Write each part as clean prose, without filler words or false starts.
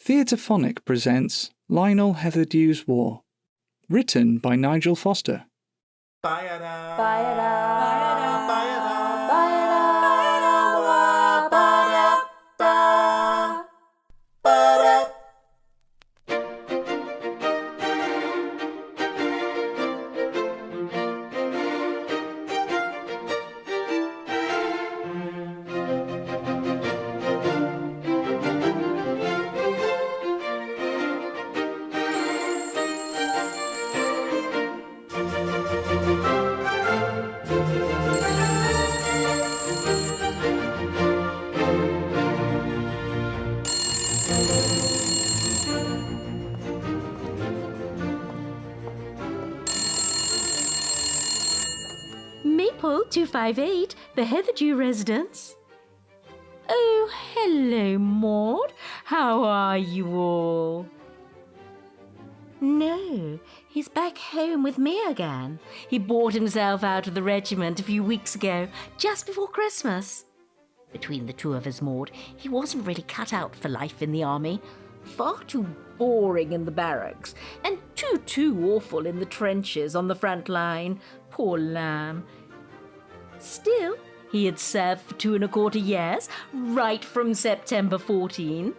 Theatrephonic presents Lionel Hetherdews War, written by Nigel Foster. Maple 258, the Hetherdew residence. Oh, hello, Maud. How are you all? No, he's back home with me again. He bought himself out of the regiment a few weeks ago, just before Christmas. Between the two of us, Maud, he wasn't really cut out for life in the army. Far too boring in the barracks, and too awful in the trenches on the front line. Poor lamb. Still, he had served for 2¼ years, right from September 14.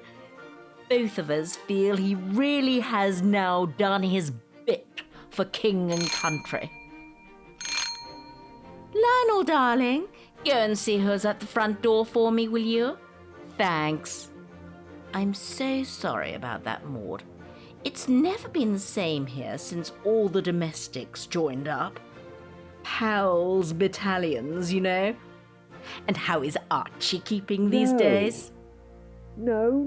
Both of us feel he really has now done his bit for king and country. Lionel, darling, go and see who's at the front door for me, will you? Thanks. I'm so sorry about that, Maud. It's never been the same here since all the domestics joined up. Pals battalions, you know. And how is Archie keeping these days? No.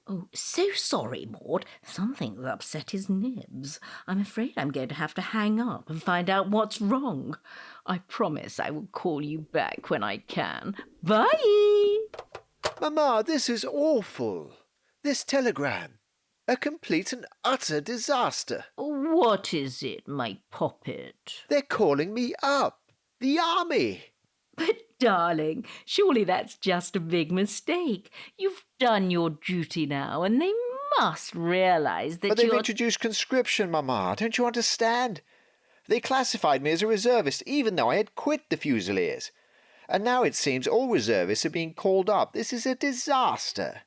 Oh, so sorry, Maud. Something's upset his nibs. I'm afraid I'm going to have to hang up and find out what's wrong. I promise I will call you back when I can. Bye! Mamma, this is awful. This telegram. A complete and utter disaster. What is it, my poppet? They're calling me up. The army. But, darling, surely that's just a big mistake. You've done your duty now, and they must realise that But they've introduced conscription, Mamma. Don't you understand? They classified me as a reservist, even though I had quit the Fusiliers. And now it seems all reservists are being called up. This is a disaster.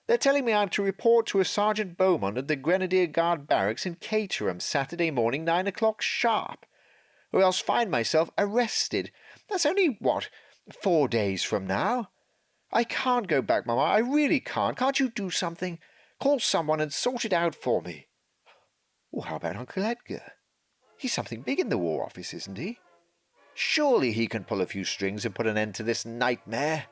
They're telling me I'm to report to a Sergeant Beaumont at the Grenadier Guard Barracks in Caterham Saturday morning 9 o'clock sharp, or else find myself arrested. That's only, 4 days from now? I can't go back, Mamma. I really can't. Can't you do something? Call someone and sort it out for me. Oh, how about Uncle Edgar? He's something big in the War Office, isn't he? Surely he can pull a few strings and put an end to this nightmare.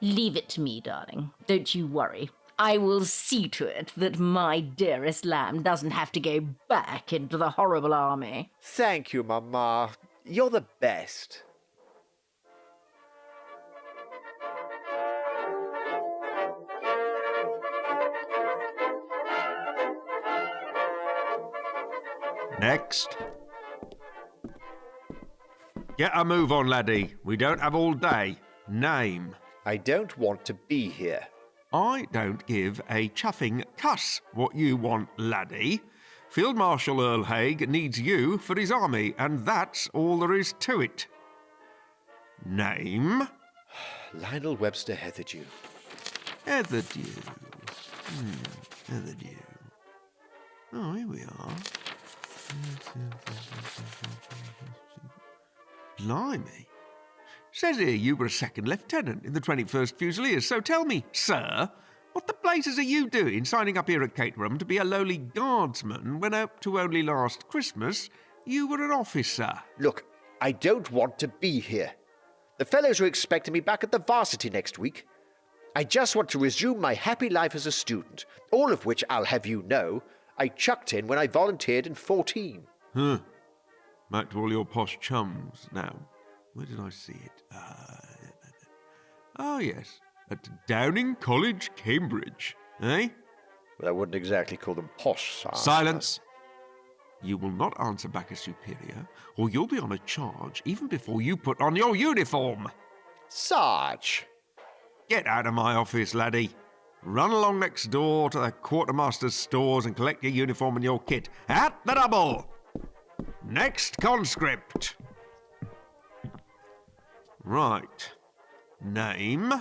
Leave it to me, darling. Don't you worry. I will see to it that my dearest lamb doesn't have to go back into the horrible army. Thank you, Mamma. You're the best. Next. Get a move on, laddie. We don't have all day. Name. I don't want to be here. I don't give a chuffing cuss what you want, laddie. Field Marshal Earl Haig needs you for his army, and that's all there is to it. Name? Lionel Webster Hetherdew. Hetherdew. Hetherdew. Oh, here we are. Blimey. Says here you were a second lieutenant in the 21st Fusiliers, so tell me, sir, what the blazes are you doing signing up here at Caterham to be a lowly guardsman when up to only last Christmas you were an officer? Look, I don't want to be here. The fellows are expecting me back at the varsity next week. I just want to resume my happy life as a student, all of which, I'll have you know, I chucked in when I volunteered in 14. Back to all your posh chums now. Where did I see it? Yes. At Downing College, Cambridge. Eh? Well, I wouldn't exactly call them posh, sir. Silence! You will not answer back as superior, or you'll be on a charge even before you put on your uniform. Sarge! Get out of my office, laddie. Run along next door to the quartermaster's stores and collect your uniform and your kit. At the double! Next conscript. Right. Name?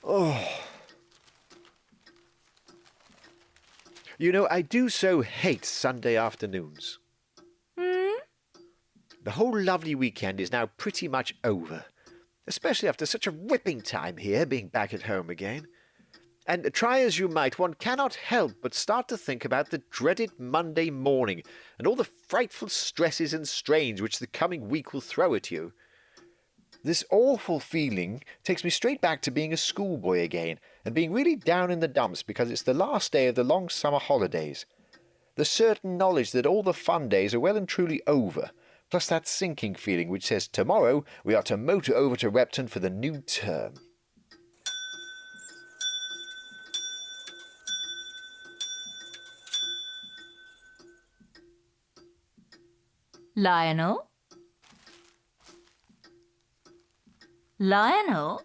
Oh. You know, I do so hate Sunday afternoons. The whole lovely weekend is now pretty much over, especially after such a ripping time here, being back at home again. And try as you might, one cannot help but start to think about the dreaded Monday morning and all the frightful stresses and strains which the coming week will throw at you. This awful feeling takes me straight back to being a schoolboy again and being really down in the dumps because it's the last day of the long summer holidays. The certain knowledge that all the fun days are well and truly over, plus that sinking feeling which says tomorrow we are to motor over to Repton for the new term. Lionel? Lionel?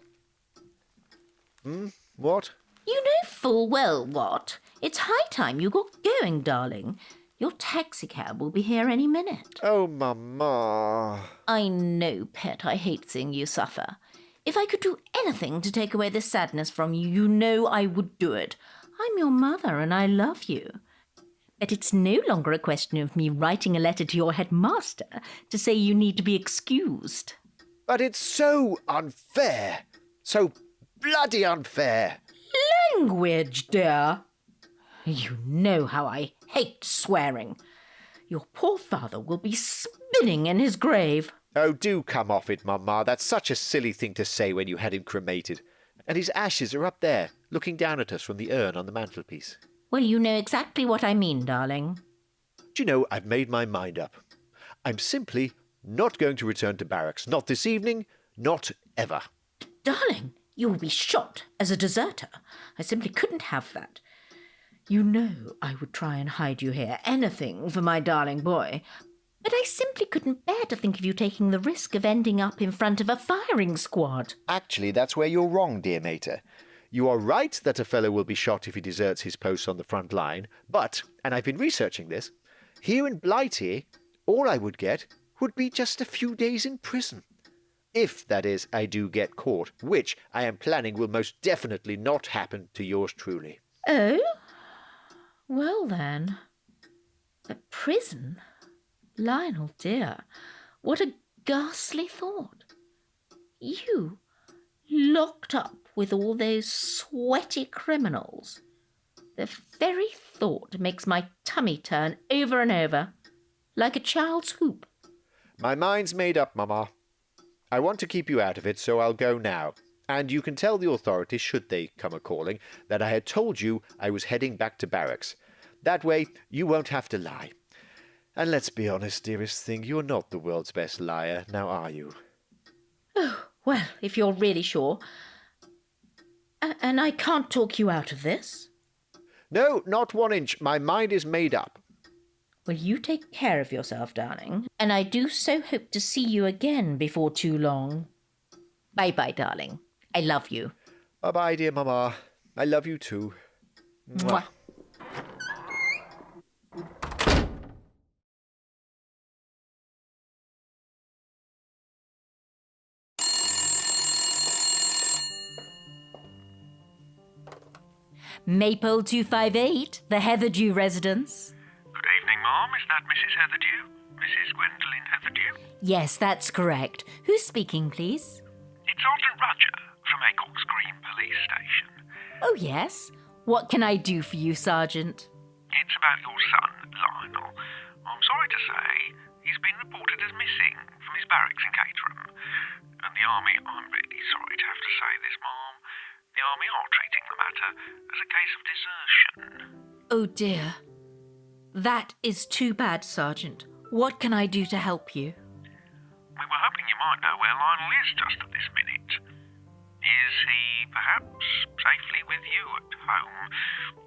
What? You know full well what. It's high time you got going, darling. Your taxicab will be here any minute. Oh, Mama. I know, pet, I hate seeing you suffer. If I could do anything to take away this sadness from you, you know I would do it. I'm your mother and I love you. But it's no longer a question of me writing a letter to your headmaster to say you need to be excused. But it's so unfair. So bloody unfair. Language, dear. You know how I hate swearing. Your poor father will be spinning in his grave. Oh, do come off it, Mama. That's such a silly thing to say when you had him cremated. And his ashes are up there, looking down at us from the urn on the mantelpiece. Well, you know exactly what I mean, darling. Do you know, I've made my mind up. I'm simply not going to return to barracks. Not this evening, not ever. Darling, you will be shot as a deserter. I simply couldn't have that. You know I would try and hide you here, anything for my darling boy. But I simply couldn't bear to think of you taking the risk of ending up in front of a firing squad. Actually, that's where you're wrong, dear Mater. You are right that a fellow will be shot if he deserts his post on the front line, but, and I've been researching this, here in Blighty, all I would get would be just a few days in prison. If, that is, I do get caught, which I am planning will most definitely not happen to yours truly. Oh? Well then. But prison? Lionel, dear, what a ghastly thought. You, locked up with all those sweaty criminals. The very thought makes my tummy turn over and over, like a child's hoop. My mind's made up, Mama. I want to keep you out of it, so I'll go now. And you can tell the authorities, should they come a-calling, that I had told you I was heading back to barracks. That way, you won't have to lie. And let's be honest, dearest thing, you're not the world's best liar, now are you? Oh, well, if you're really sure. And I can't talk you out of this? No, not 1 inch. My mind is made up. Well, you take care of yourself, darling. And I do so hope to see you again before too long. Bye-bye, darling. I love you. Bye-bye, dear Mama. I love you too. Mwah. Maple 258, the Hetherdew residence. Good evening, Ma'am. Is that Mrs. Hetherdew? Mrs. Gwendoline Hetherdew? Yes, that's correct. Who's speaking, please? It's Sergeant Rudger from Acock's Green Police Station. Oh, yes. What can I do for you, Sergeant? It's about your son, Lionel. I'm sorry to say he's been reported as missing from his barracks in Caterham. And the Army, I'm really sorry to have to say this, Ma'am, the Army are treating the matter as a case of desertion. Oh, dear. That is too bad, Sergeant. What can I do to help you? We were hoping you might know where Lionel is just at this minute. Is he perhaps safely with you at home?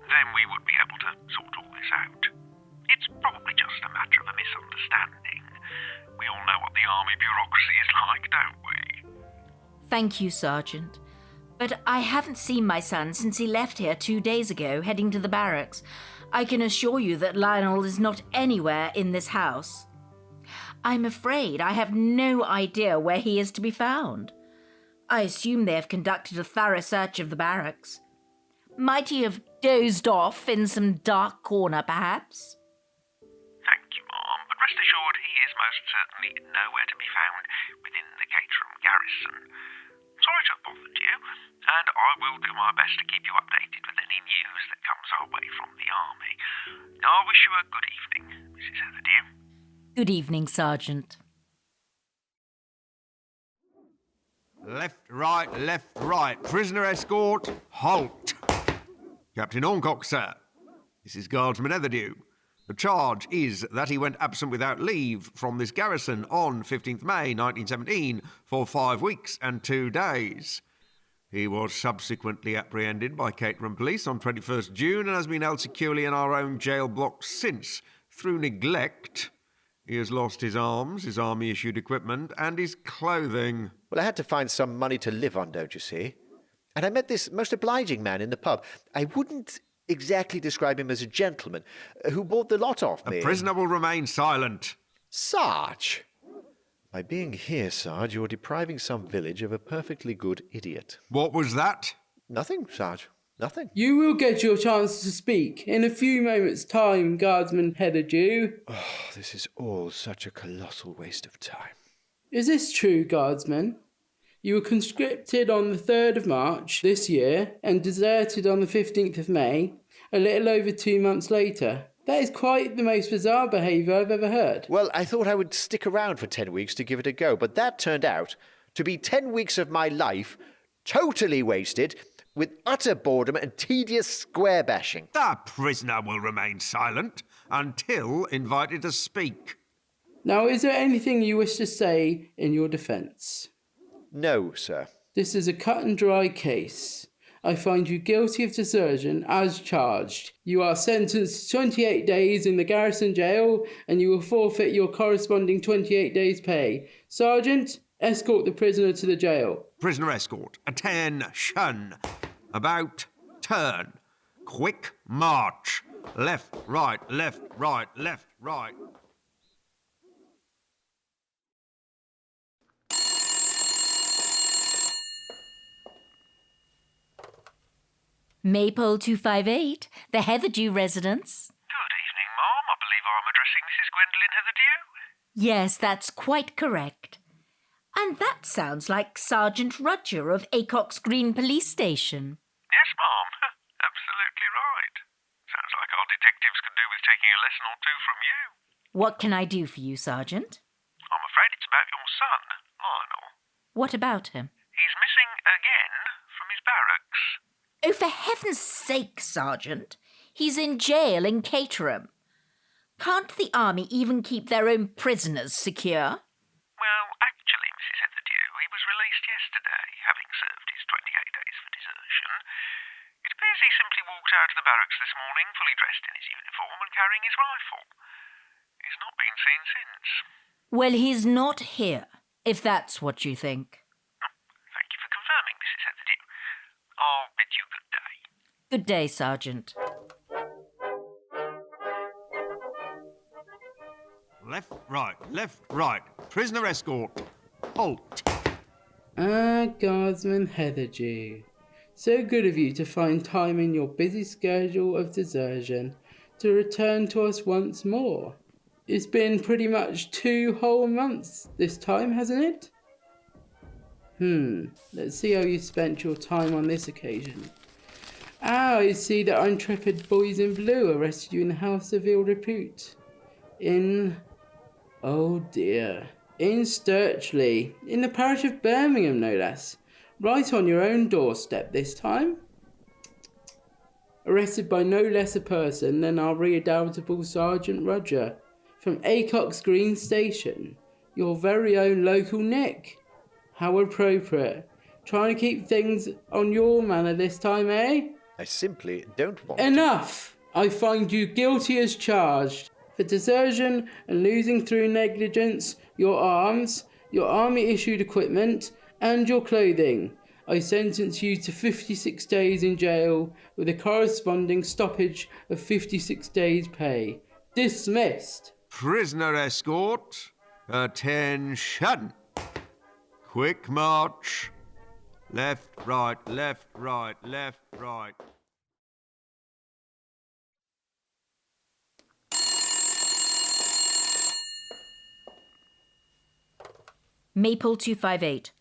Then we would be able to sort all this out. It's probably just a matter of a misunderstanding. We all know what the army bureaucracy is like, don't we? Thank you, Sergeant. But I haven't seen my son since he left here 2 days ago, heading to the barracks. I can assure you that Lionel is not anywhere in this house. I'm afraid I have no idea where he is to be found. I assume they have conducted a thorough search of the barracks. Might he have dozed off in some dark corner, perhaps? Thank you, Ma'am, but rest assured he is most certainly nowhere to be found within the Caterham garrison. Sorry to have bothered you, and I will do my best to keep you updated with any news that comes our way from the army. I wish you a good evening, Mrs. Hetherdew. Good evening, Sergeant. Left, right. Prisoner escort, halt. Captain Horncock, sir. This is Guardsman Hetherdew. The charge is that he went absent without leave from this garrison on 15th May 1917 for 5 weeks and 2 days. He was subsequently apprehended by Caterham Police on 21st June and has been held securely in our own jail block since. Through neglect, he has lost his arms, his army-issued equipment, and his clothing. Well, I had to find some money to live on, don't you see? And I met this most obliging man in the pub. I wouldn't exactly describe him as a gentleman, who bought the lot off me. The prisoner will remain silent. Sarge! By being here, Sarge, you're depriving some village of a perfectly good idiot. What was that? Nothing, Sarge. Nothing. You will get your chance to speak in a few moments' time, Guardsman Hetherdew. Oh, this is all such a colossal waste of time. Is this true, Guardsman? You were conscripted on the 3rd of March this year and deserted on the 15th of May, a little over 2 months later. That is quite the most bizarre behaviour I've ever heard. Well, I thought I would stick around for 10 weeks to give it a go, but that turned out to be 10 weeks of my life totally wasted with utter boredom and tedious square bashing. The prisoner will remain silent until invited to speak. Now, is there anything you wish to say in your defence? No, sir. This is a cut and dry case. I find you guilty of desertion as charged. You are sentenced to 28 days in the garrison jail and you will forfeit your corresponding 28 days' pay. Sergeant, escort the prisoner to the jail. Prisoner escort. Attention. About turn. Quick march. Left, right, left, right, left, right. Maypole 258, the Hetherdew residence. Good evening, Ma'am. I believe I'm addressing Mrs. Gwendoline Hetherdew. Yes, that's quite correct. And that sounds like Sergeant Rudger of Acock's Green Police Station. Yes, Ma'am. Absolutely right. Sounds like our detectives could do with taking a lesson or two from you. What can I do for you, Sergeant? I'm afraid it's about your son, Lionel. What about him? He's missing again from his barracks. Oh, for heaven's sake, Sergeant. He's in jail in Caterham. Can't the army even keep their own prisoners secure? Well, actually, Mrs. Hetherdew, he was released yesterday, having served his 28 days for desertion. It appears he simply walked out of the barracks this morning, fully dressed in his uniform and carrying his rifle. He's not been seen since. Well, he's not here, if that's what you think. Thank you for confirming, Mrs. Hetherdew. I'll bid you good day. Good day, Sergeant. Left, right. Prisoner escort. Halt. Guardsman Hetherdew. So good of you to find time in your busy schedule of desertion to return to us once more. It's been pretty much 2 whole months this time, hasn't it? Let's see how you spent your time on this occasion. I see that intrepid boys in blue arrested you in the house of ill repute. In Sturchley, in the parish of Birmingham, no less. Right on your own doorstep this time. Arrested by no less a person than our redoubtable Sergeant Rudger, from Acock's Green Station, your very own local Nick. How appropriate. Trying to keep things on your manner this time, eh? I simply don't want to. Enough! I find you guilty as charged. For desertion and losing through negligence your arms, your army-issued equipment, and your clothing. I sentence you to 56 days in jail with a corresponding stoppage of 56 days' pay. Dismissed. Prisoner escort, attention. Quick march. Left, right, left, right, left, right. Maple 258,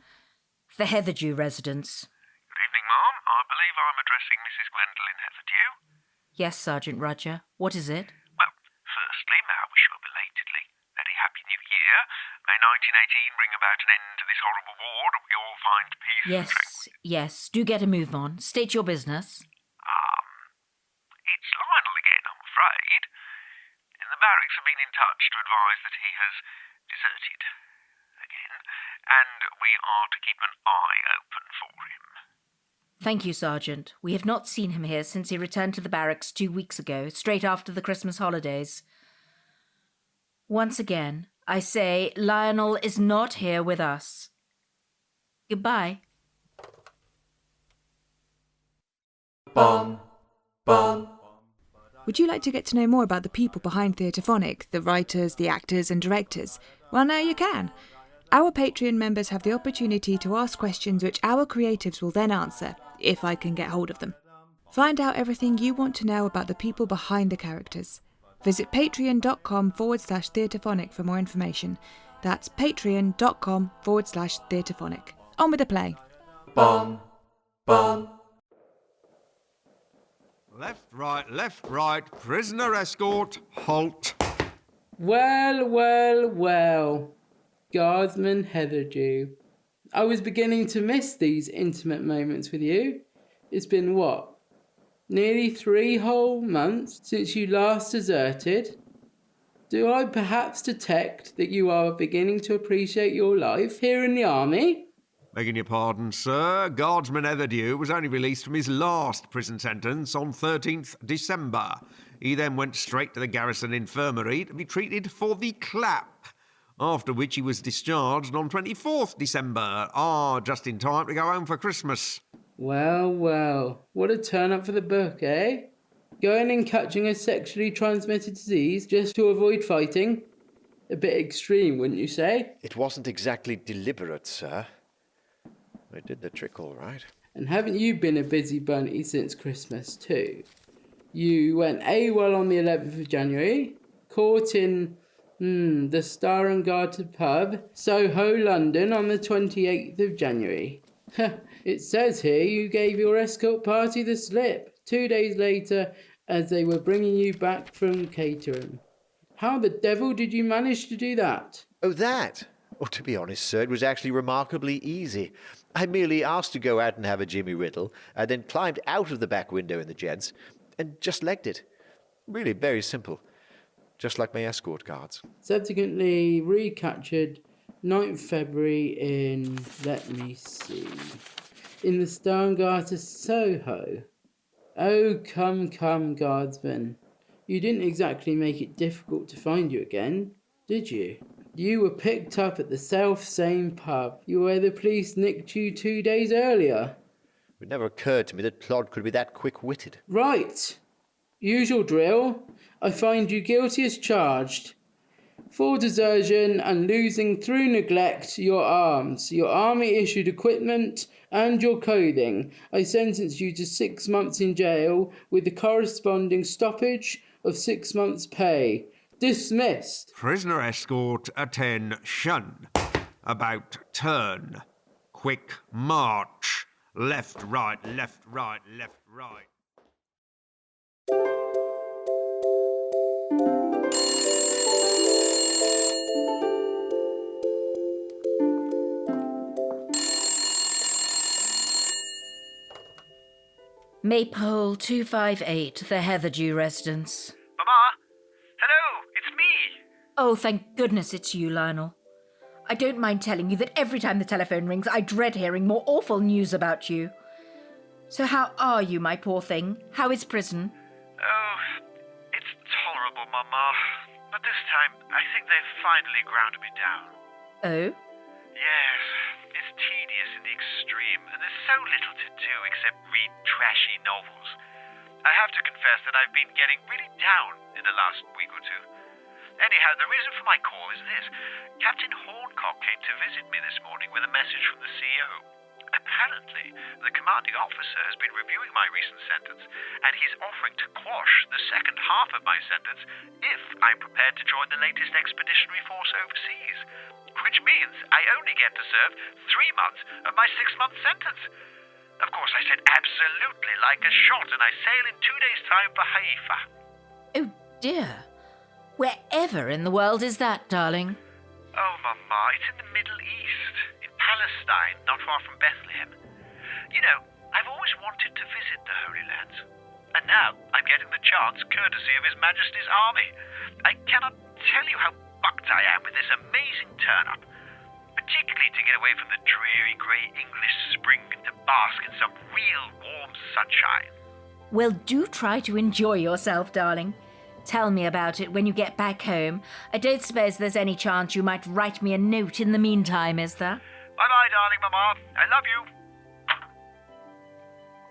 the Hetherdew residence. Good evening, ma'am. I believe I'm addressing Mrs. Gwendoline Hetherdew. Yes, Sergeant Rudger. What is it? Well, firstly, may I wish you a belatedly very happy new year. May 1918 bring about an end to this horrible war and we all find peace and tranquility. Yes. Do get a move on. State your business. It's Lionel again, I'm afraid. The barracks have been in touch to advise that he has deserted again, and we are to keep an eye open for him. Thank you, Sergeant. We have not seen him here since he returned to the barracks 2 weeks ago, straight after the Christmas holidays. Once again, I say Lionel is not here with us. Goodbye. Bum, bum. Would you like to get to know more about the people behind Theatrephonic, the writers, the actors and directors? Well, now you can. Our Patreon members have the opportunity to ask questions which our creatives will then answer, if I can get hold of them. Find out everything you want to know about the people behind the characters. Visit patreon.com/Theatrephonic for more information. That's patreon.com/Theatrephonic. On with the play. Bum, bum. Left, right, prisoner escort, halt. Well. Guardsman Hetherdew. I was beginning to miss these intimate moments with you. It's been what? Nearly 3 whole months since you last deserted? Do I perhaps detect that you are beginning to appreciate your life here in the army? Begging your pardon, sir. Guardsman Hetherdew was only released from his last prison sentence on 13th December. He then went straight to the garrison infirmary to be treated for the clap, after which he was discharged on 24th December. Just in time to go home for Christmas. Well. What a turn-up for the book, eh? Going and catching a sexually transmitted disease just to avoid fighting? A bit extreme, wouldn't you say? It wasn't exactly deliberate, sir. I did the trick all right. And haven't you been a busy bunny since Christmas too? You went AWOL on the 11th of January, caught in the Star and Garter pub, Soho, London on the 28th of January. It says here you gave your escort party the slip 2 days later as they were bringing you back from Caterham. How the devil did you manage to do that? Oh, that? Well, to be honest, sir, it was actually remarkably easy. I merely asked to go out and have a Jimmy Riddle, and then climbed out of the back window in the gents, and just legged it. Really very simple. Just like my escort guards. Subsequently recaptured 9th February in, let me see, in the Star and Garter, Soho. Oh, come, guardsman. You didn't exactly make it difficult to find you again, did you? You were picked up at the self-same pub where the police nicked you 2 days earlier. It never occurred to me that Plod could be that quick-witted. Right. Usual drill. I find you guilty as charged. For desertion and losing through neglect your arms, your army-issued equipment and your clothing. I sentence you to 6 months in jail with the corresponding stoppage of 6 months' pay. Dismissed. Prisoner escort, attention. About turn. Quick march. Left, right, left, right, left, right. Maypole 258, the Hetherdew residence. Mama? Hello, it's me. Oh, thank goodness it's you, Lionel. I don't mind telling you that every time the telephone rings, I dread hearing more awful news about you. So how are you, my poor thing? How is prison? Oh, it's tolerable, Mama. But this time, I think they've finally ground me down. Oh? Yes, it's tedious in the extreme, and there's so little to do except read trashy novels. I have to confess that I've been getting really down in the last week or two. Anyhow, the reason for my call is this. Captain Horncock came to visit me this morning with a message from the CEO. Apparently, the commanding officer has been reviewing my recent sentence, and he's offering to quash the second half of my sentence if I'm prepared to join the latest expeditionary force overseas, which means I only get to serve 3 months of my 6-month sentence. Of course, I said absolutely like a shot, and I sail in 2 days' time for Haifa. Oh, dear. Wherever in the world is that, darling? Oh, Mama, it's in the Middle East, in Palestine, not far from Bethlehem. You know, I've always wanted to visit the Holy Lands, and now I'm getting the chance courtesy of His Majesty's army. I cannot tell you how bucked I am with this amazing turn-up, particularly to get away from the dreary grey English spring and to bask in some real warm sunshine. Well, do try to enjoy yourself, darling. Tell me about it when you get back home. I don't suppose there's any chance you might write me a note in the meantime, is there? Bye-bye, darling Mama. I love you.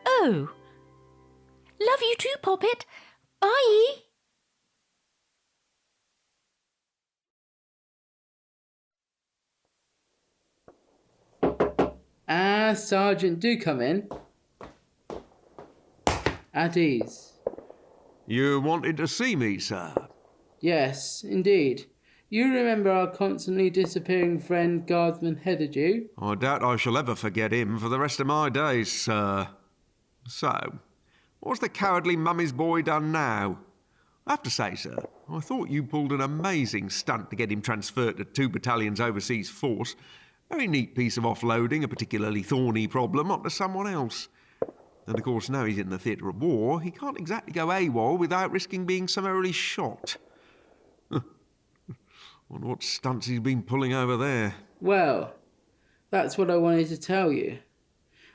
Oh. Love you too, Poppet. Bye. Sergeant, do come in. At ease. You wanted to see me, sir? Yes, indeed. You remember our constantly disappearing friend, Guardsman Hetherdew? I doubt I shall ever forget him for the rest of my days, sir. So, what's the cowardly mummy's boy done now? I have to say, sir, I thought you pulled an amazing stunt to get him transferred to 2 battalions overseas force. Very neat piece of offloading a particularly thorny problem onto someone else. And of course, now he's in the theatre of war, he can't exactly go AWOL without risking being summarily shot. Wonder what stunts he's been pulling over there. Well, that's what I wanted to tell you.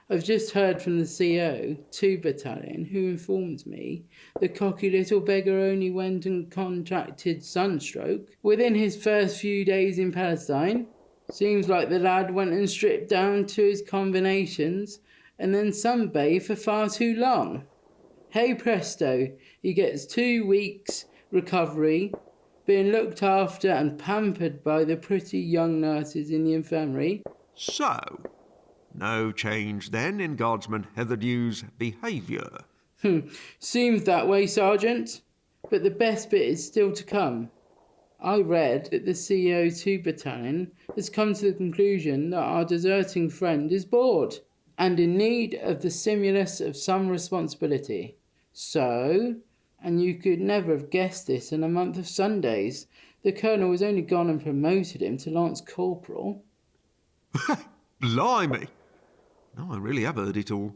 I've just heard from the CO, 2 Battalion, who informs me the cocky little beggar only went and contracted sunstroke within his first few days in Palestine. Seems like the lad went and stripped down to his combinations and then sunbathed for far too long. Hey presto, he gets 2 weeks recovery, being looked after and pampered by the pretty young nurses in the infirmary. So, no change then in Guardsman Hetherdews' behaviour? Seems that way, Sergeant. But the best bit is still to come. I read that the CO2 Battalion has come to the conclusion that our deserting friend is bored and in need of the stimulus of some responsibility. So, and you could never have guessed this in a month of Sundays, the Colonel has only gone and promoted him to Lance Corporal. Blimey! No, I really have heard it all.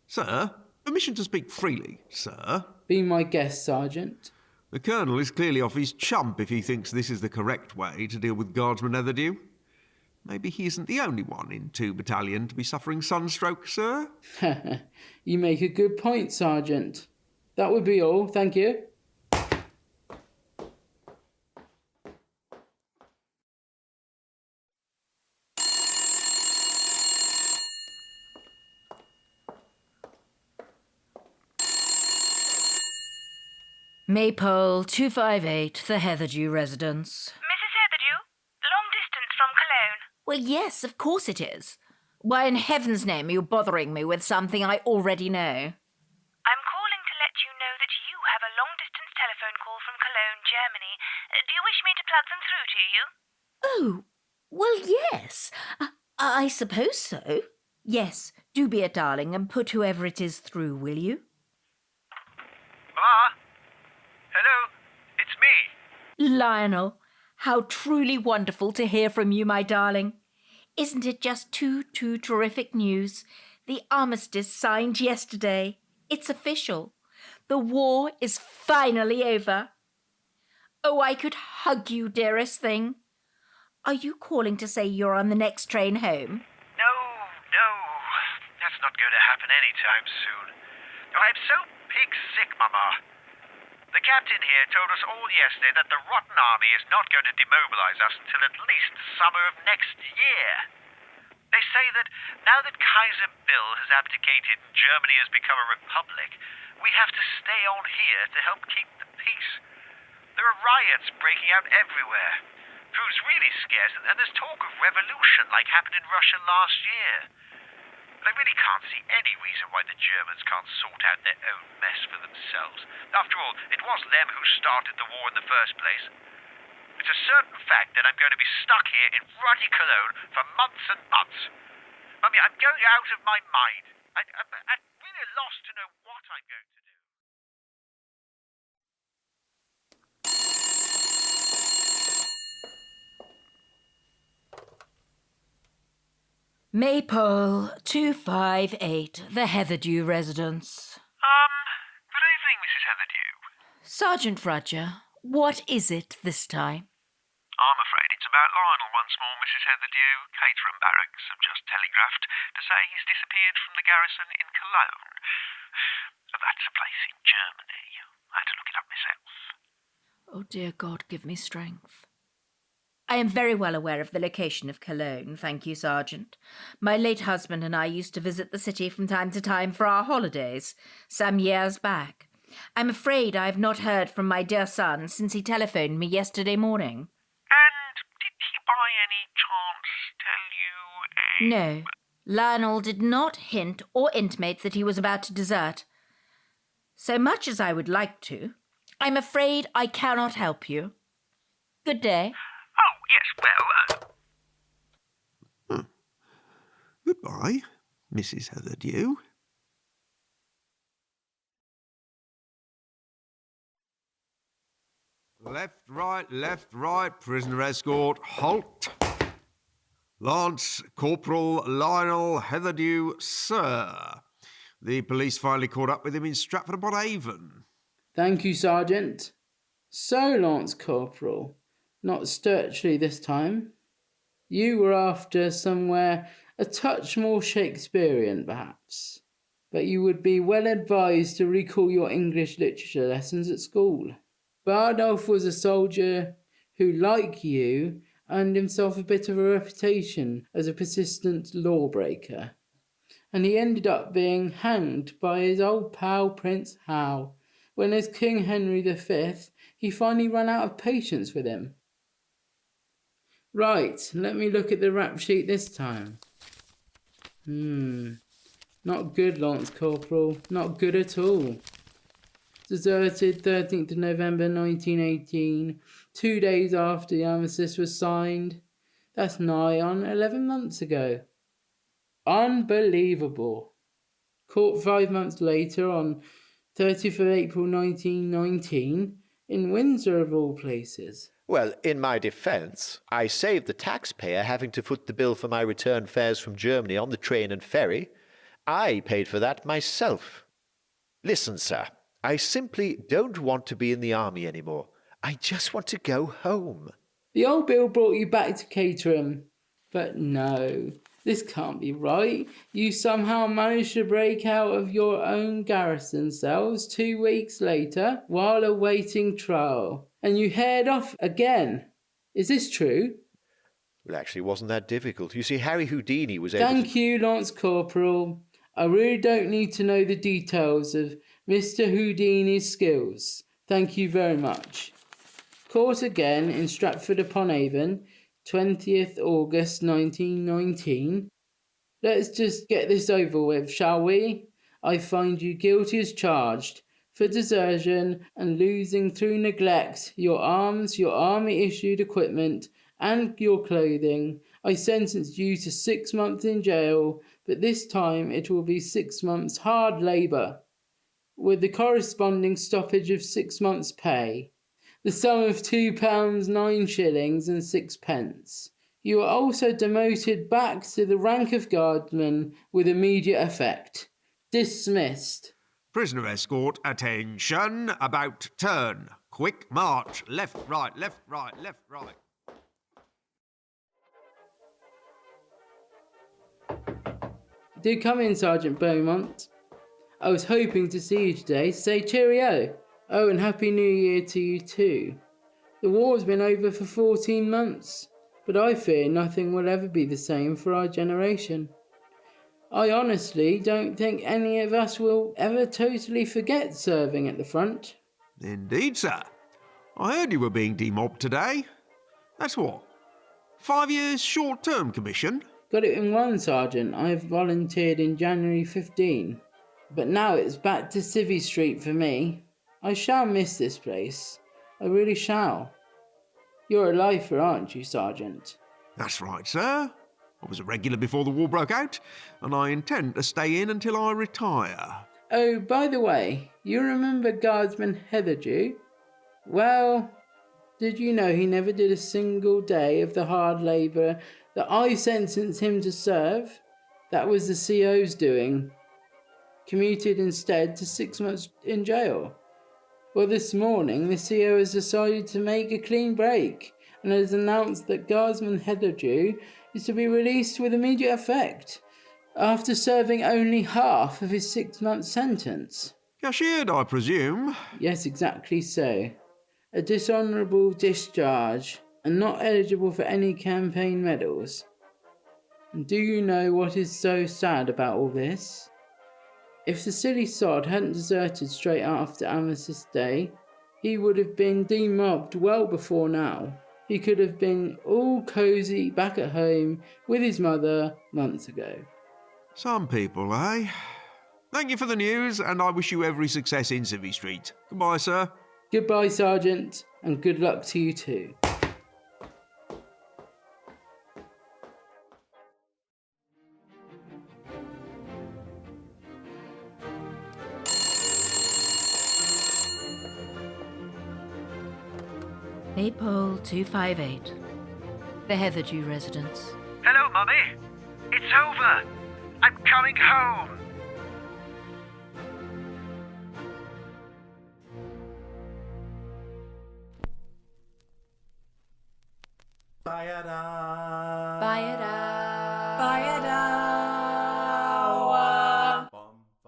Sir, permission to speak freely, sir. Be my guest, Sergeant. The Colonel is clearly off his chump if he thinks this is the correct way to deal with Guardsman Hetherdew. Maybe he isn't the only one in 2 Battalion to be suffering sunstroke, sir? You make a good point, Sergeant. That would be all, thank you. Maypole 258, the Hetherdew residence. Mrs. Hetherdew? Long distance from Cologne. Well, yes, of course it is. Why in heaven's name are you bothering me with something I already know? I'm calling to let you know that you have a long-distance telephone call from Cologne, Germany. Do you wish me to plug them through to you? Oh, well, yes. I suppose so. Yes, do be a darling and put whoever it is through, will you? Mama? Hello? It's me. Lionel, how truly wonderful to hear from you, my darling. Isn't it just too terrific news? The armistice signed yesterday. It's official. The war is finally over. Oh, I could hug you, dearest thing. Are you calling to say you're on the next train home? No, that's not going to happen anytime soon. I'm so pig sick, Mama. The captain here told us all yesterday that the rotten army is not going to demobilize us until at least the summer of next year. They say that now that Kaiser Bill has abdicated and Germany has become a republic, we have to stay on here to help keep the peace. There are riots breaking out everywhere. Food's really scarce, and there's talk of revolution like happened in Russia last year. But I really can't see any reason why the Germans can't sort out their own mess for themselves. After all, it was them who started the war in the first place. It's a certain fact that I'm going to be stuck here in ruddy Cologne for months and months. Mummy, I'm going out of my mind. I'm really lost to know what I'm going to do. Maypole 258, the Hetherdew residence. Good evening, Mrs. Hetherdew. Sergeant Rudger, what is it this time? I'm afraid it's about Lionel once more, Mrs. Hetherdew. Caterham Barracks have just telegraphed to say he's disappeared from the garrison in Cologne. That's a place in Germany. I had to look it up myself. Oh, dear God, give me strength. I am very well aware of the location of Cologne, thank you, Sergeant. My late husband and I used to visit the city from time to time for our holidays, some years back. I'm afraid I have not heard from my dear son since he telephoned me yesterday morning. And did he by any chance tell you No, Lionel did not hint or intimate that he was about to desert. So much as I would like to, I'm afraid I cannot help you. Good day. Oh, yes, well, Goodbye, Mrs. Hetherdew. Left, right, prisoner escort, halt. Lance Corporal Lionel Hetherdew, sir. The police finally caught up with him in Stratford-upon-Avon. Thank you, Sergeant. So, Lance Corporal, not Sturchley this time. You were after somewhere a touch more Shakespearean, perhaps. But you would be well advised to recall your English literature lessons at school. Bardolph was a soldier who, like you, earned himself a bit of a reputation as a persistent lawbreaker. And he ended up being hanged by his old pal Prince Hal, when as King Henry V, he finally ran out of patience with him. Right, let me look at the rap sheet this time. Not good, Lance Corporal. Not good at all. Deserted 13th of November 1918, 2 days after the armistice was signed. That's nigh on 11 months ago. Unbelievable. Caught 5 months later on 30th of April 1919 in Windsor of all places. Well, in my defence, I saved the taxpayer having to foot the bill for my return fares from Germany on the train and ferry. I paid for that myself. Listen, sir, I simply don't want to be in the army anymore. I just want to go home. The old bill brought you back to Caterham. But no, this can't be right. You somehow managed to break out of your own garrison cells 2 weeks later while awaiting trial. And you head off again. Is this true? Well, actually, it wasn't that difficult. You see, Harry Houdini was able Thank you, Lance Corporal. I really don't need to know the details of Mr. Houdini's skills. Thank you very much. Caught again in Stratford-upon-Avon, 20th August 1919. Let's just get this over with, shall we? I find you guilty as charged for desertion and losing through neglect your arms, your army-issued equipment, and your clothing. I sentence you to 6 months in jail, but this time it will be 6 months hard labour, with the corresponding stoppage of 6 months' pay, the sum of £2 9 shillings and 6 pence. You are also demoted back to the rank of guardsman with immediate effect. Dismissed. Prisoner escort, attention, about turn. Quick march, left, right, left, right, left, right. Do come in, Sergeant Beaumont. I was hoping to see you today to say cheerio. Oh, and Happy New Year to you too. The war's been over for 14 months, but I fear nothing will ever be the same for our generation. I honestly don't think any of us will ever totally forget serving at the front. Indeed, sir. I heard you were being demobbed today. That's what? 5 years short-term commission? Got it in one, Sergeant. I volunteered in January 15. But now it's back to Civvy Street for me. I shall miss this place. I really shall. You're a lifer, aren't you, Sergeant? That's right, sir. I was a regular before the war broke out, and I intend to stay in until I retire. Oh, by the way, you remember Guardsman Hetherdew? Well, did you know he never did a single day of the hard labour that I sentenced him to serve? That was the CO's doing. Commuted instead to 6 months in jail. Well, this morning the CO has decided to make a clean break and has announced that Guardsman Hetherdew is to be released with immediate effect after serving only half of his 6-month sentence. Cashiered, I presume? Yes, exactly so. A dishonourable discharge and not eligible for any campaign medals. And do you know what is so sad about all this? If the silly sod hadn't deserted straight after Armistice Day, he would have been demobbed well before now. He could have been all cosy back at home with his mother months ago. Some people, eh? Thank you for the news, and I wish you every success in Civvy Street. Goodbye, sir. Goodbye, Sergeant, and good luck to you too. Maypole 258. The Hetherdew residence. Hello, Mummy. It's over. I'm coming home.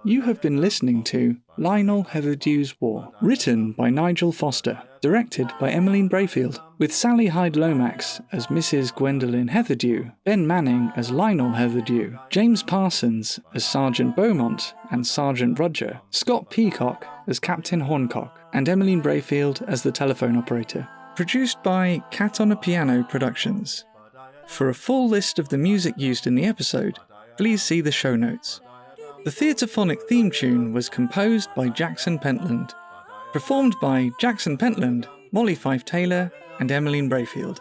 You have been listening to Lionel Hetherdews War, written by Nigel Foster, directed by Emmeline Braefield, with Sally Hyde Lomax as Mrs. Gwendoline Hetherdew, Ben Manning as Lionel Hetherdew, James Parsons as Sergeant Beaumont and Sergeant Rudger, Scott Peacock as Captain Horncock, and Emmeline Braefield as the telephone operator. Produced by Cat on a Piano Productions. For a full list of the music used in the episode, please see the show notes. The Theatrephonic theme tune was composed by Jackson Pentland, performed by Jackson Pentland, Mollie Fyfe-Taylor, and Emmeline Braefield.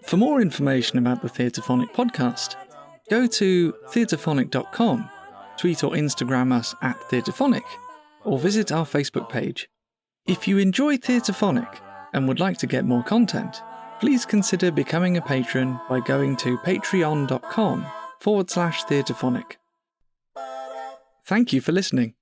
For more information about the Theatrephonic podcast, go to theatrephonic.com, tweet or Instagram us at Theatrephonic, or visit our Facebook page. If you enjoy Theatrephonic and would like to get more content, please consider becoming a patron by going to patreon.com/Theatrephonic. Thank you for listening.